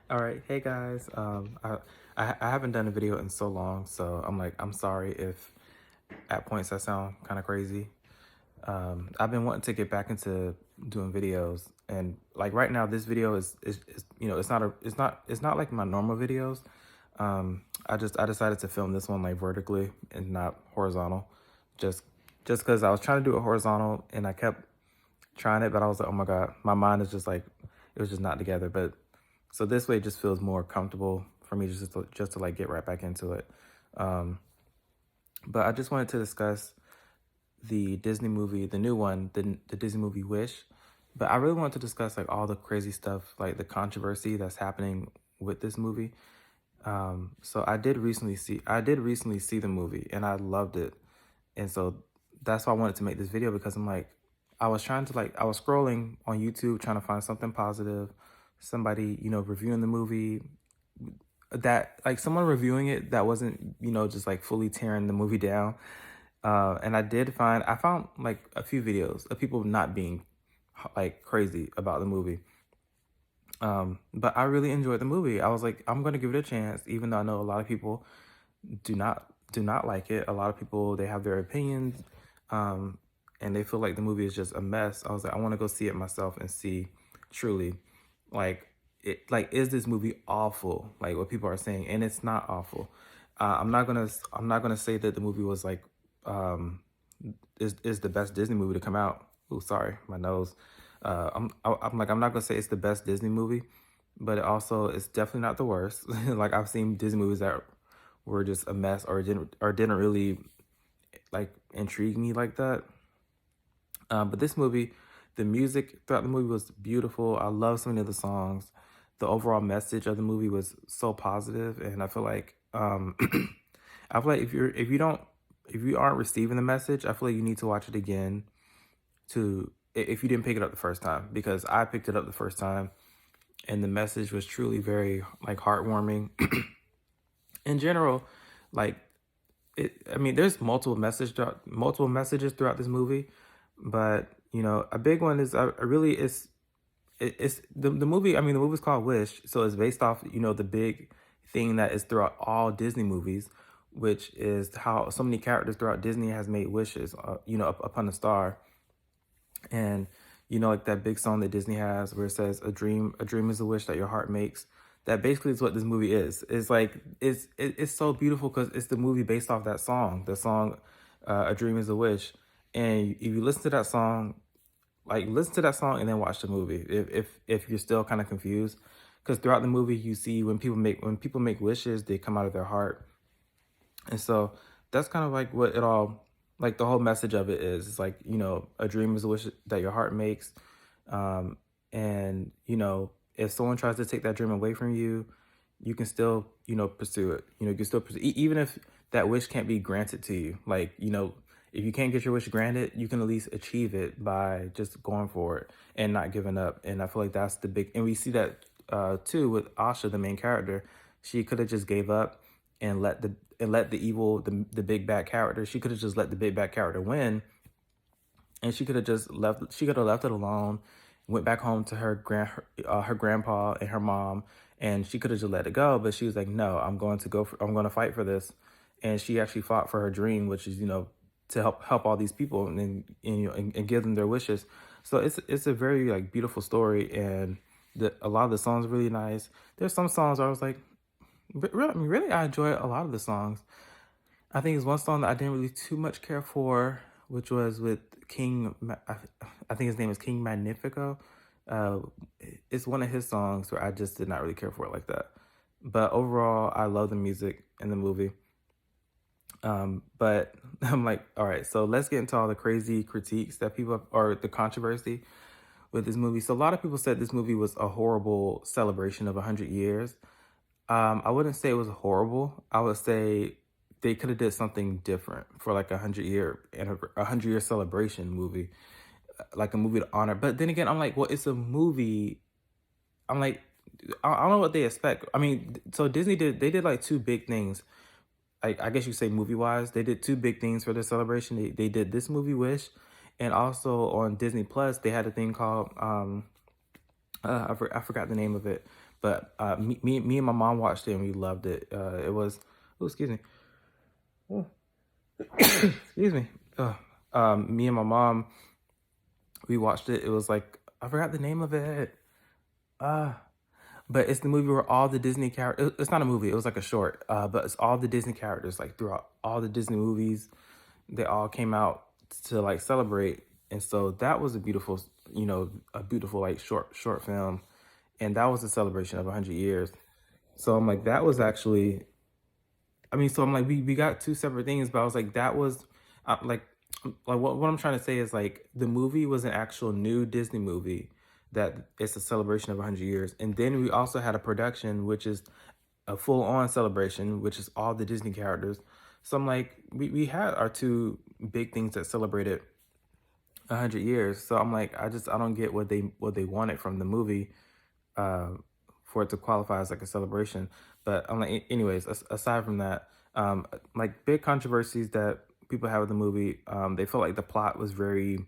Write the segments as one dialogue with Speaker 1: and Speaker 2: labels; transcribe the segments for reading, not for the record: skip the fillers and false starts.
Speaker 1: All right, hey guys. I haven't done a video in so long, so I'm sorry if at points I sound kind of crazy. I've been wanting to get back into doing videos, and like right now, this video is it's not like my normal videos. I decided to film this one like vertically and not horizontal, just just because I was trying to do it horizontal and I kept trying it, but I was like, oh my god, my mind is just like it was just not together. But so this way, it just feels more comfortable for me just to like get right back into it. Um, but I just wanted to discuss the Disney movie, the new one, the Disney movie Wish. But I really want to discuss like all the crazy stuff, like the controversy that's happening with this movie. So I did recently see the movie and I loved it. And so that's why I wanted to make this video because I'm like, I was scrolling on YouTube trying to find something positive, somebody, reviewing the movie that like someone reviewing it that wasn't, just like fully tearing the movie down. And I found like a few videos of people not being like crazy about the movie. But I really enjoyed the movie. I was like, I'm gonna give it a chance, even though I know a lot of people do not like it. A lot of people they have their opinions, um, and they feel like the movie is just a mess. I was like, I want to go see it myself and see truly, like like is this movie awful? Like what people are saying, and it's not awful. I'm not gonna say that the movie was like um is the best Disney movie to come out. Oh, sorry, my nose. I'm not gonna say it's the best Disney movie, but it also it's definitely not the worst. Like I've seen Disney movies that were just a mess or didn't really like intrigue me like that. But this movie, the music throughout the movie was beautiful. I love so many of the songs. The overall message of the movie was so positive, and I feel like I feel like if you aren't receiving the message, I feel like you need to watch it again if you didn't pick it up the first time because I picked it up the first time and the message was truly very like heartwarming. In general, like I mean, there's multiple messages throughout this movie, but a big one is I really it's the movie. I mean, the movie's called Wish, so it's based off the big thing that is throughout all Disney movies, which is how so many characters throughout Disney has made wishes, upon a star, and like that big song that Disney has where it says a dream is a wish that your heart makes. That basically is what this movie is. It's like it's so beautiful because it's the movie based off that song. The song, "A Dream Is a Wish," and if you listen to that song, like listen to that song and then watch the movie. If you're still kind of confused, because throughout the movie you see when people make wishes, they come out of their heart, and so that's kind of like what it all, like the whole message of it is. It's like, a dream is a wish that your heart makes. Um, and, if someone tries to take that dream away from you, you can still, pursue it. You can still pursue, even if that wish can't be granted to you. Like, if you can't get your wish granted, you can at least achieve it by just going for it and not giving up. And I feel like that's the big, and we see that too with Asha, the main character. She could have just gave up and let the evil the big bad character. She could have just let the big bad character win, and she could have left it alone, went back home to her grandpa and her mom, and she could have just let it go. But she was like, no, I'm going to fight for this, and she actually fought for her dream, which is to help all these people and give them their wishes. So it's a very like beautiful story, and a lot of the songs are really nice. There's some songs where I was like, really, I mean, really, I enjoy a lot of the songs. I think it's one song that I didn't really too much care for, which was with I think his name is King Magnifico. Uh, it's one of his songs where I just did not really care for it like that. But overall, I love the music in the movie. But I'm like, all right, so let's get into all the crazy critiques that or the controversy with this movie. So a lot of people said this movie was a horrible celebration of 100 years. I wouldn't say it was horrible. I would say they could have did something different for like a 100 year celebration movie, like a movie to honor. But then again, I'm like, well, it's a movie. I'm like, I don't know what they expect. I mean, so they did like two big things. I guess you say movie wise, they did two big things for the celebration. They did this movie Wish, and also on Disney Plus they had a thing called I forgot the name of it, but me and my mom watched it and we loved it. It was, oh, excuse me, oh, excuse me. Me and my mom, we watched it. It was like, I forgot the name of it. Uh, but it's the movie where all the Disney characters. It's not a movie. It was like a short. But it's all the Disney characters like throughout all the Disney movies. They all came out to like celebrate, and so that was a beautiful, a beautiful like short film, and that was a celebration of 100 years. So I'm like, that was actually, I mean, so I'm like, we got two separate things, but I was like, that was like, what I'm trying to say is like the movie was an actual new Disney movie that it's a celebration of 100 years, and then we also had a production which is a full on celebration, which is all the Disney characters. So I'm like, we had our two big things that celebrated 100 years. So I'm like, I don't get what they wanted from the movie uh, for it to qualify as like a celebration. But I'm like, anyways, aside from that, like big controversies that people have with the movie, they felt like the plot was very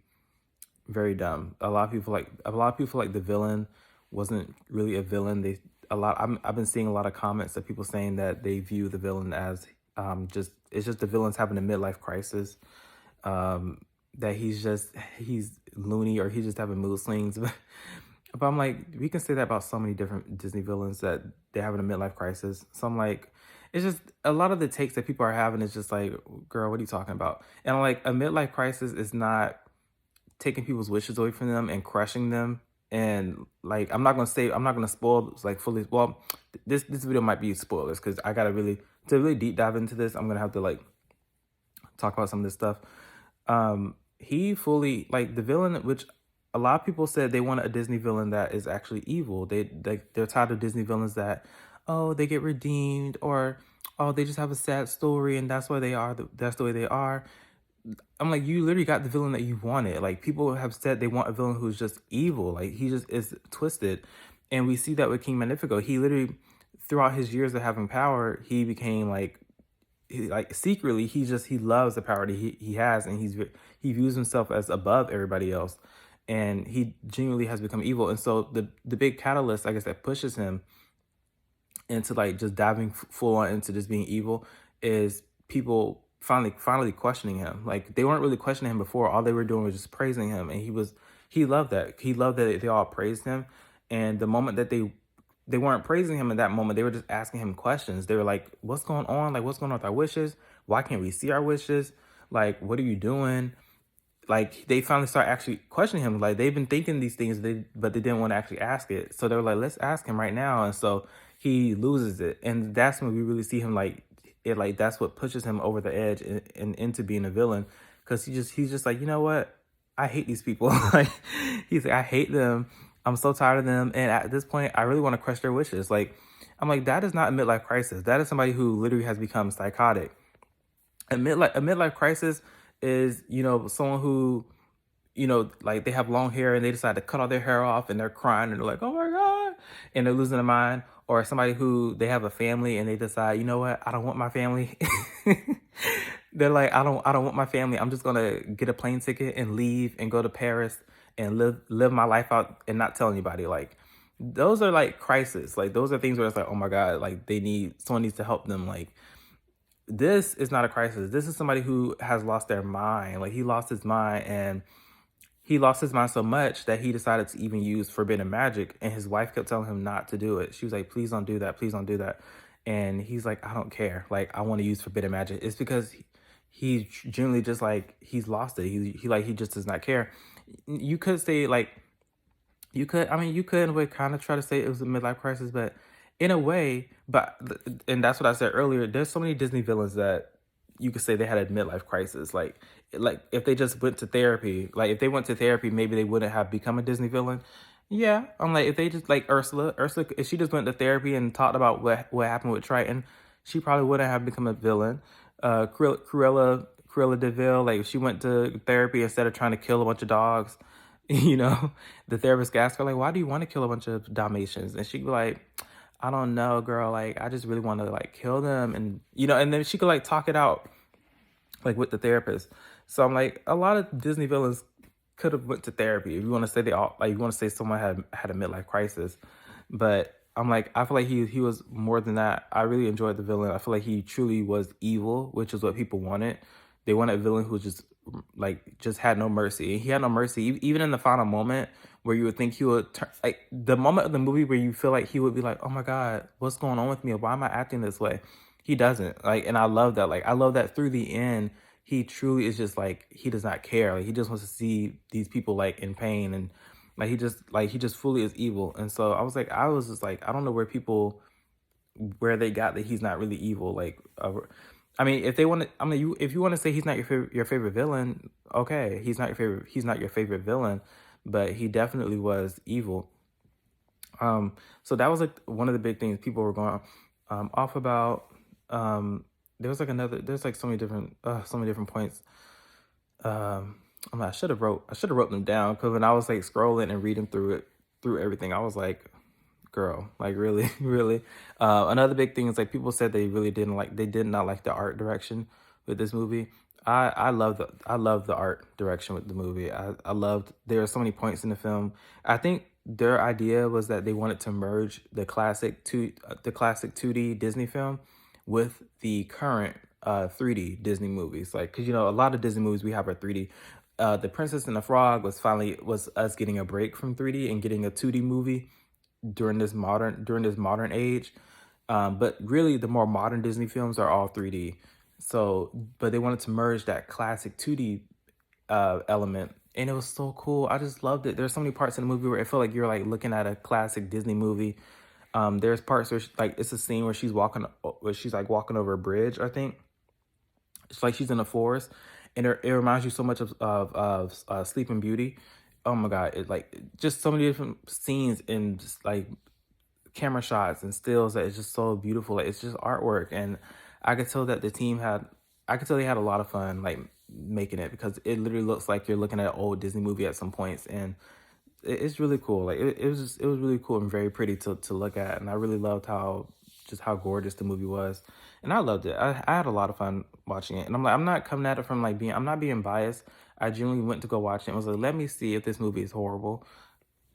Speaker 1: dumb. A lot of people like the villain wasn't really a villain. I've been seeing a lot of comments of people saying that they view the villain as just it's just the villain's having a midlife crisis. Um, that he's loony or he's just having mood swings. But I'm like, we can say that about so many different Disney villains that they're having a midlife crisis. So I'm like, it's just a lot of the takes that people are having is just like, girl, what are you talking about? And I'm like, a midlife crisis is not taking people's wishes away from them and crushing them. And like, I'm not gonna spoil like fully. Well, this video might be spoilers because I gotta really deep dive into this. I'm gonna have to like talk about some of this stuff. He fully like the villain, which a lot of people said they want a Disney villain that is actually evil. They're tired of Disney villains that, oh, they get redeemed, or oh, they just have a sad story and that's why that's the way they are. I'm like, you literally got the villain that you wanted. Like people have said they want a villain who's just evil. Like he just is twisted. And we see that with King Magnifico. He literally throughout his years of having power, he became like like secretly he loves the power that he has, and he views himself as above everybody else, and he genuinely has become evil. And so the big catalyst, I guess, that pushes him into like just diving full on into just being evil is people finally questioning him. Like they weren't really questioning him before. All they were doing was just praising him, and he loved that. He loved that they all praised him. And the moment that they weren't praising him in that moment, they were just asking him questions. They were like, what's going on? Like, what's going on with our wishes? Why can't we see our wishes? Like, what are you doing? Like, they finally start actually questioning him. Like, they've been thinking these things, but they didn't want to actually ask it. So they were like, let's ask him right now. And so he loses it. And that's when we really see him like, that's what pushes him over the edge and into being a villain. Cause he's just like, you know what? I hate these people. Like, he's like, I hate them. I'm so tired of them. And at this point, I really want to crush their wishes. Like, I'm like, that is not a midlife crisis. That is somebody who literally has become psychotic. A midlife crisis is, someone who, like they have long hair and they decide to cut all their hair off and they're crying and they're like, oh my God, and they're losing their mind. Or somebody who they have a family and they decide, you know what, I don't want my family. They're like, I don't want my family. I'm just gonna get a plane ticket and leave and go to Paris and live my life out and not tell anybody. Like those are like crisis. Like those are things where it's like, oh my God, like someone needs to help them. Like this is not a crisis. This is somebody who has lost their mind. Like he lost his mind, and he lost his mind so much that he decided to even use forbidden magic. And his wife kept telling him not to do it. She was like, please don't do that. Please don't do that. And he's like, I don't care. Like, I want to use forbidden magic. It's because he's generally just like, he's lost it. He just does not care. You could say like, you could in a way kind of try to say it was a midlife crisis, but in a way, and that's what I said earlier, there's so many Disney villains that you could say they had a midlife crisis. Like if they just went to therapy, like if they went to therapy, maybe they wouldn't have become a Disney villain. Yeah, I'm like, if they just like Ursula, if she just went to therapy and talked about what happened with Triton, she probably wouldn't have become a villain. Cruella Deville, like if she went to therapy instead of trying to kill a bunch of dogs, you know, the therapist asked her like, why do you want to kill a bunch of Dalmatians? And she'd be like, I don't know, girl. Like, I just really want to like kill them, and and then she could like talk it out, like with the therapist. So I'm like, a lot of Disney villains could have went to therapy. If you want to say they all like you want to say someone had a midlife crisis, but I'm like I feel like he was more than that. I really enjoyed the villain. I feel like he truly was evil, which is what people wanted. They wanted a villain who just like just had no mercy. And he had no mercy even in the final moment where you would think he would turn like the moment of the movie where you feel like he would be like, "Oh my god, what's going on with me? Why am I acting this way?" He doesn't. Like and I love that. Like I love that through the end he truly is just like he does not care. Like he just wants to see these people like in pain and like he just fully is evil. And so I was just like I don't know where they got that he's not really evil. Like I mean if they want to I mean you if you want to say he's not your favorite villain, okay, he's not your favorite villain, but he definitely was evil. So that was like one of the big things people were going off about. Um, there was like there's like so many different points. I should have wrote them down because when I was like scrolling and reading through everything, I was like, girl, like really, really. Another big thing is like people said they did not like the art direction with this movie. I love the art direction with the movie. I loved there are so many points in the film. I think their idea was that they wanted to merge the classic 2D Disney film with the current 3D Disney movies. Like cuz you know a lot of Disney movies we have are 3D. The Princess and the Frog was us getting a break from 3D and getting a 2D movie during this modern age. But really, the more modern Disney films are all 3D. So, but they wanted to merge that classic 2D element, and it was so cool. I just loved it. There's so many parts in the movie where it felt like you're like looking at a classic Disney movie. There's parts where like it's a scene where she's like walking over a bridge. I think it's like she's in a forest, and it reminds you so much of Sleeping Beauty. Oh my god, it like just so many different scenes and just like camera shots and stills that is just so beautiful. Like it's just artwork, and I could tell that the team had, I could tell they had a lot of fun like making it because it literally looks like you're looking at an old Disney movie at some points, and it's really cool. Like it was really cool and very pretty to look at, and I really loved how gorgeous the movie was, and I loved it. I had a lot of fun watching it, and I'm not coming at it from like being I'm not being biased. I genuinely went to go watch it and was like, let me see if this movie is horrible.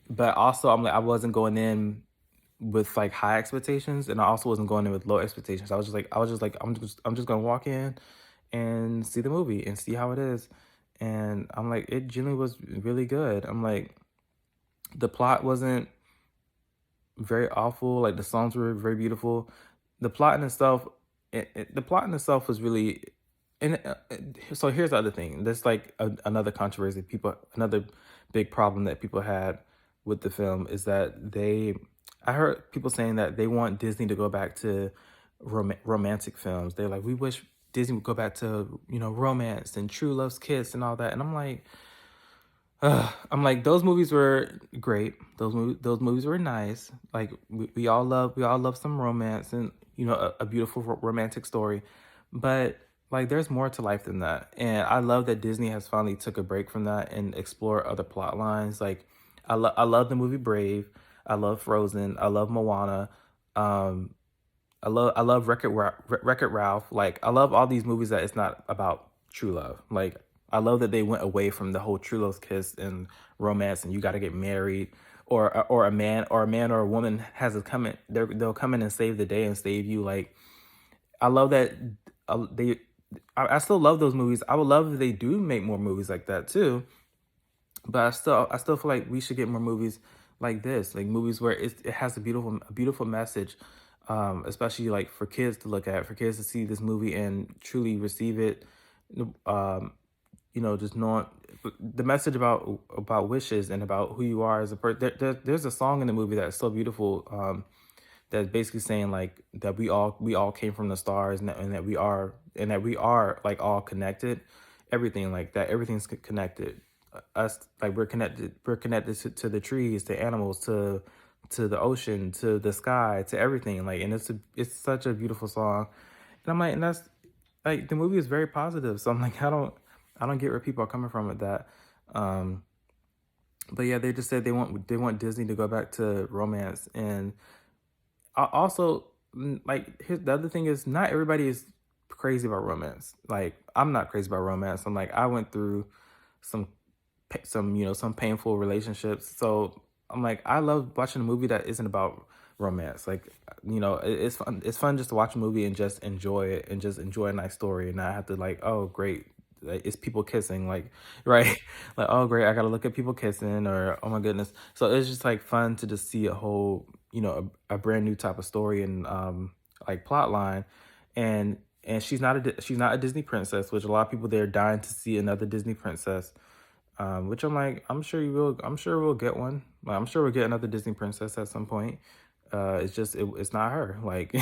Speaker 1: But also, I'm like, I wasn't going in with like high expectations, and I also wasn't going in with low expectations. I was just like, I'm just gonna walk in and see the movie and see how it is. And I'm like, it genuinely was really good. I'm like, the plot wasn't very awful. Like the songs were very beautiful. The plot in itself, the plot in itself was really. And so here's the other thing. There's like another controversy. Another big problem that people had with the film is that I heard people saying that they want Disney to go back to romantic films. They're like, we wish Disney would go back to romance and True Love's Kiss and all that. And I'm like, those movies were great. Those movies were nice. Like we all love some romance and a beautiful romantic story, but like there's more to life than that. And I love that Disney has finally took a break from that and explore other plot lines. Like I love the movie Brave. I love Frozen. I love Moana. Um, I love Wreck-It Ralph. Like I love all these movies that it's not about true love. Like I love that they went away from the whole true love's kiss and romance and you got to get married or a man or a woman has to come in. They'll come in and save the day and save you. Like I love that they. I still love those movies. I would love if they do make more movies like that too. But I still feel like we should get more movies like this, like movies where it has a beautiful message, especially like for kids to look at, for kids to see this movie and truly receive it. Um, just knowing the message about wishes and about who you are as a person. There's a song in the movie that's so beautiful. That's basically saying like that we all came from the stars and that we are like all connected, everything like that, everything's connected. Us like we're connected to the trees, to animals, to the ocean, to the sky, to everything. Like and it's such a beautiful song, and I'm like, and that's like the movie is very positive. So I'm like, I don't get where people are coming from with that. Um, but yeah, they just said they want Disney to go back to romance. And also, like here's the other thing is not everybody is crazy about romance. Like I'm not crazy about romance. I'm like I went through some some some painful relationships. So I'm like, I love watching a movie that isn't about romance. Like, it's fun. It's fun just to watch a movie and just enjoy it and just enjoy a nice story and not have to like, oh great, like, it's people kissing, like, right? Like, oh great, I gotta look at people kissing, or oh my goodness. So it's just like fun to just see a whole, a brand new type of story and like plot line. And she's not a Disney princess, which a lot of people they're dying to see another Disney princess. Which I'm like, I'm sure you will. I'm sure we'll get one. Like, I'm sure we'll get another Disney princess at some point. It's just it's not her. Like,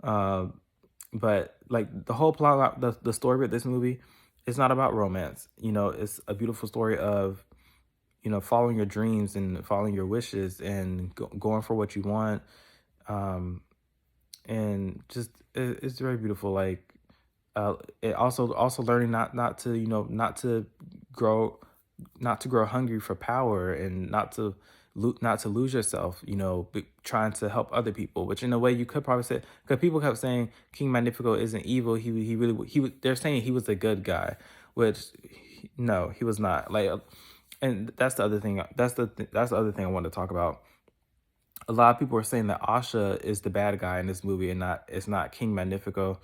Speaker 1: um, but like the whole plot, the story of this movie, it's not about romance. It's a beautiful story of following your dreams and following your wishes and going for what you want. Um, and just it's very beautiful. Like, it also learning not to not to grow hungry for power and not to lose yourself, trying to help other people, which in a way you could probably say, because people kept saying King Magnifico isn't evil. He really he was they're saying he was a good guy, which no, he was not. Like, and that's the other thing. That's the other thing I wanted to talk about. A lot of people are saying that Asha is the bad guy in this movie and not it's not King Magnifico.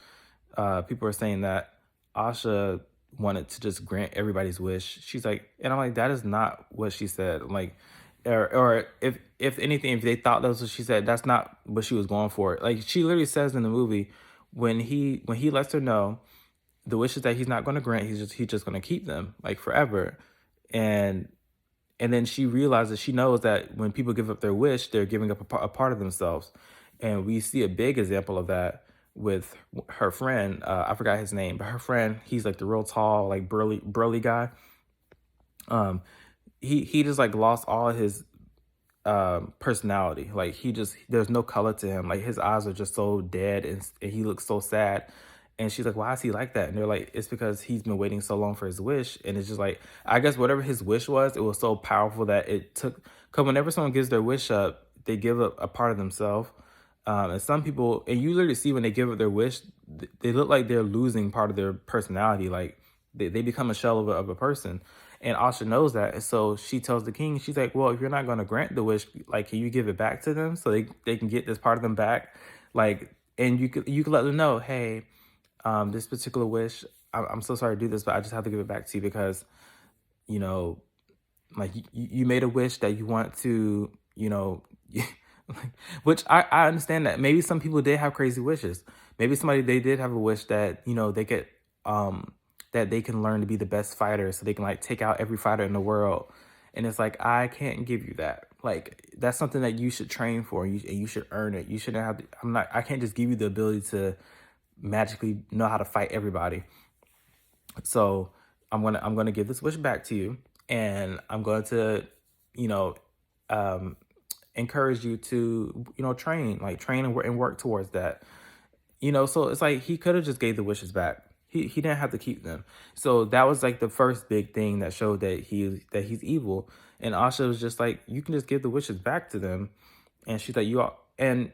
Speaker 1: People are saying that Asha wanted to just grant everybody's wish. She's like, and I'm like, that is not what she said. Like, or if anything, if they thought that was what she said, that's not what she was going for. Like, she literally says in the movie, when he lets her know the wishes that he's not going to grant, he's just going to keep them like forever. And and then she realizes, she knows that when people give up their wish, they're giving up a part of themselves. And we see a big example of that with her friend. I forgot his name, but her friend, he's like the real tall, like burly guy. Um, he just like lost all his personality. Like, there's no color to him. Like, his eyes are just so dead, and he looks so sad. And she's like, why is he like that? And they're like, it's because he's been waiting so long for his wish. And it's just like, I guess whatever his wish was, it was so powerful that it took, because whenever someone gives their wish up, they give up a part of themselves. And some people, and you literally see when they give up their wish, they look like they're losing part of their personality. Like, they become a shell of a person. And Asha knows that. And so she tells the king, she's like, well, if you're not going to grant the wish, like, can you give it back to them so they can get this part of them back? Like, and you could let them know, hey, this particular wish, I'm so sorry to do this, but I just have to give it back to you because, you know, like, you made a wish that you want to, like, which I understand that maybe some people did have crazy wishes. Maybe they did have a wish that, they get, that they can learn to be the best fighter so they can like take out every fighter in the world. And it's like, I can't give you that. Like, that's something that you should train for. And you should earn it. You shouldn't have to, I can't just give you the ability to magically know how to fight everybody. So I'm gonna give this wish back to you, and I'm going to, you know, um, encourage you to, train and work towards that. So it's like he could have just gave the wishes back. He didn't have to keep them. So that was like the first big thing that showed that he's evil. And Asha was just like, you can just give the wishes back to them. And she's like, you all, and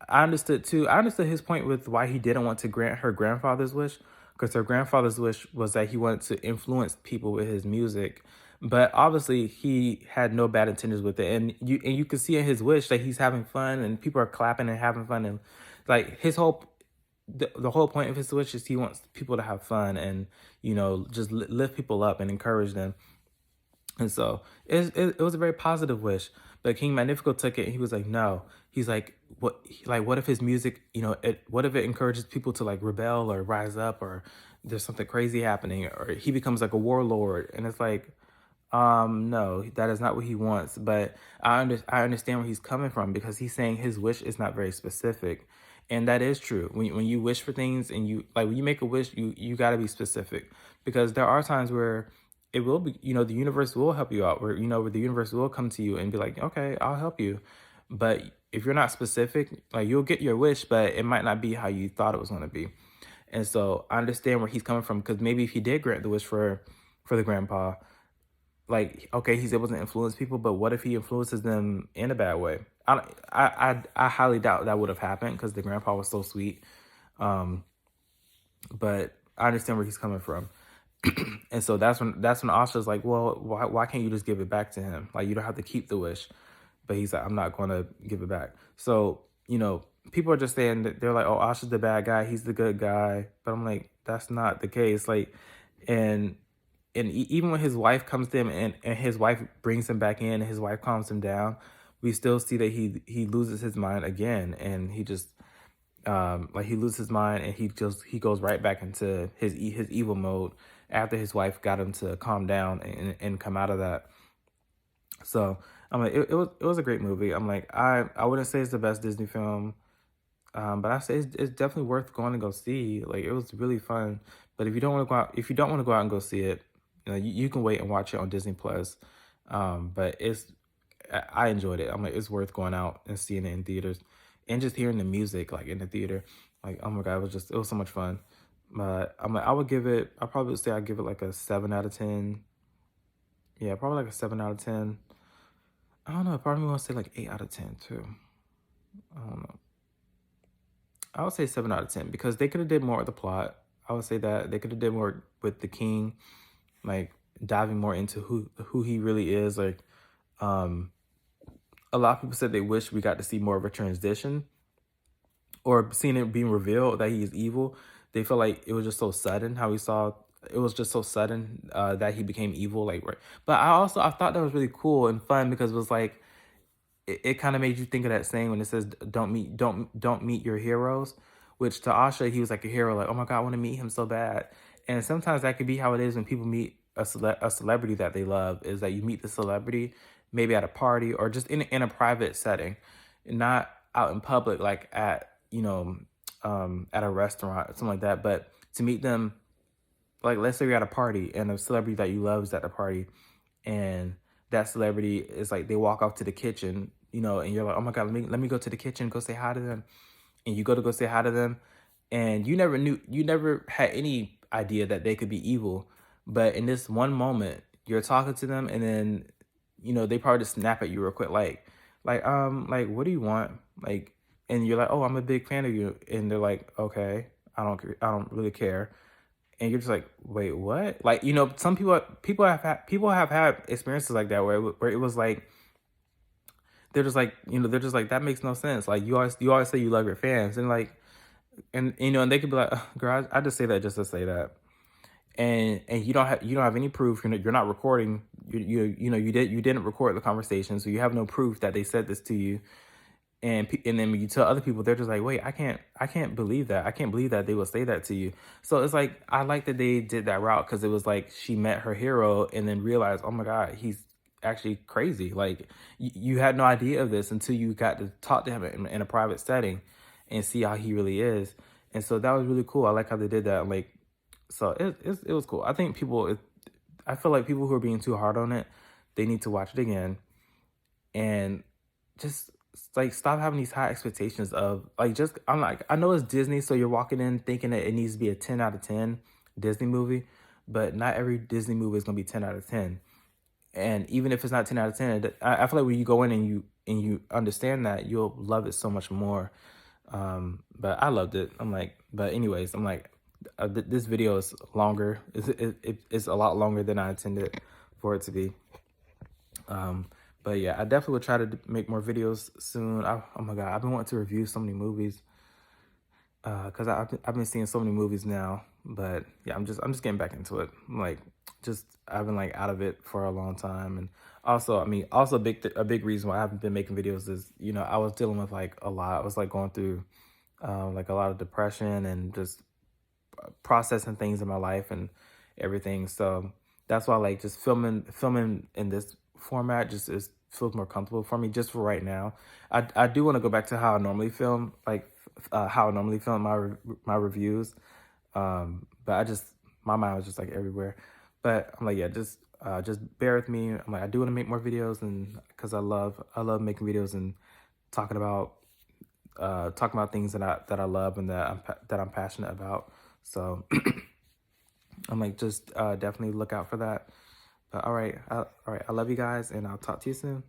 Speaker 1: I understood too. I understood his point with why he didn't want to grant her grandfather's wish, because her grandfather's wish was that he wanted to influence people with his music. But obviously, he had no bad intentions with it, and you can see in his wish that he's having fun, and people are clapping and having fun, and like the whole point of his wish is he wants people to have fun and just lift people up and encourage them. And so it was a very positive wish. But King Magnifico took it and he was like, no. He's like, what if his music, what if it encourages people to like rebel or rise up, or there's something crazy happening, or he becomes like a warlord. And it's like, no, that is not what he wants. But I understand where he's coming from, because he's saying his wish is not very specific. And that is true. When you wish for things, and when you make a wish, you got to be specific, because there are times where it will be, the universe will help you out, where the universe will come to you and be like, okay, I'll help you. But if you're not specific, like, you'll get your wish, but it might not be how you thought it was going to be. And so I understand where he's coming from, because maybe if he did grant the wish for the grandpa, like, okay, he's able to influence people, but what if he influences them in a bad way? I highly doubt that would have happened, because the grandpa was so sweet. But I understand where he's coming from. And so that's when Asha's like, well, why can't you just give it back to him? Like, you don't have to keep the wish. But he's like, I'm not going to give it back. So, people are just saying that they're like, oh, Asha's the bad guy, he's the good guy. But I'm like, that's not the case. Like, and even when his wife comes to him, and his wife brings him back in, and his wife calms him down, we still see that he loses his mind again, and he just like, he loses his mind, and he goes right back into his evil mode after his wife got him to calm down and come out of that. So I'm like, it was a great movie. I'm like, I wouldn't say it's the best Disney film, but I say it's definitely worth going to go see. Like, it was really fun. But if you don't want to go out and go see it, you can wait and watch it on Disney Plus. But I enjoyed it. I'm like, it's worth going out and seeing it in theaters, and just hearing the music like in the theater. Like, oh my god, it was so much fun. But I'm like, I probably would say I'd give it like a 7 out of 10. Yeah, probably like a 7 out of 10. I don't know. Part of me wants to say like 8 out of 10 too. I don't know. I would say 7 out of 10 because they could have did more with the plot. I would say that they could have did more with the king, like diving more into who he really is. Like, um, a lot of people said they wish we got to see more of a transition, or seeing it being revealed that he is evil. They felt like it was just so sudden how we saw it was just so sudden that he became evil. Like, right. But I thought that was really cool and fun because it was like, it kind of made you think of that saying when it says don't meet your heroes, which to Asha, he was like a hero, like, oh my god, I want to meet him so bad. And sometimes that could be how it is when people meet a celebrity that they love, is that you meet the celebrity maybe at a party or just in a private setting, not out in public, like at a restaurant or something like that. But to meet them, like, let's say you're at a party and a celebrity that you love is at the party, and that celebrity is like, they walk off to the kitchen, and you're like, oh my god, let me go to the kitchen, go say hi to them. And you go to go say hi to them, and you never had any idea that they could be evil. But in this one moment, you're talking to them, and then they probably just snap at you real quick, like, what do you want? Like, and you're like, oh, I'm a big fan of you, and they're like, okay, I don't really care. And you're just like, wait, what? Like, some people have had experiences like that, where it was like, they're just like, that makes no sense. Like, you always say you love your fans, and like, and they could be like, "Ugh, girl, I just say that just to say that." And you don't have any proof. You're not recording. You didn't record the conversation, so you have no proof that they said this to you. And then when you tell other people, they're just like, wait, I can't believe that. I can't believe that they would say that to you. So it's like, I like that they did that route, because it was like, she met her hero and then realized, oh my god, he's actually crazy. Like, you had no idea of this until you got to talk to him in a private setting and see how he really is. And so that was really cool. I like how they did that. Like, so it was cool. I feel like people who are being too hard on it, they need to watch it again, and just like, stop having these high expectations of, like, just, I'm like, I know it's Disney, so you're walking in thinking that it needs to be a 10 out of 10 Disney movie, but not every Disney movie is gonna be 10 out of 10. And even if it's not 10 out of 10, I feel like when you go in and you understand that, you'll love it so much more. But I loved it. I'm like, but anyways, I'm like, this video is longer. It's a lot longer than I intended for it to be. But yeah, I definitely will try to make more videos soon. Oh my god, I've been wanting to review so many movies, because I've been seeing so many movies now. But yeah, I'm just getting back into it. Like, just, I've been like out of it for a long time. And also, I mean, also a big reason why I haven't been making videos is, I was dealing with like a lot. I was like going through like a lot of depression, and just processing things in my life and everything. So that's why, like, just filming in this format just feels more comfortable for me, just for right now. I do want to go back to how I normally film, like, how I normally film my reviews. But my mind was just like everywhere. But I'm like, yeah, just bear with me. I'm like, I do want to make more videos, and because I love making videos and talking about things that I love and that I'm passionate about. So I'm like, just definitely look out for that. But all right, I love you guys, and I'll talk to you soon.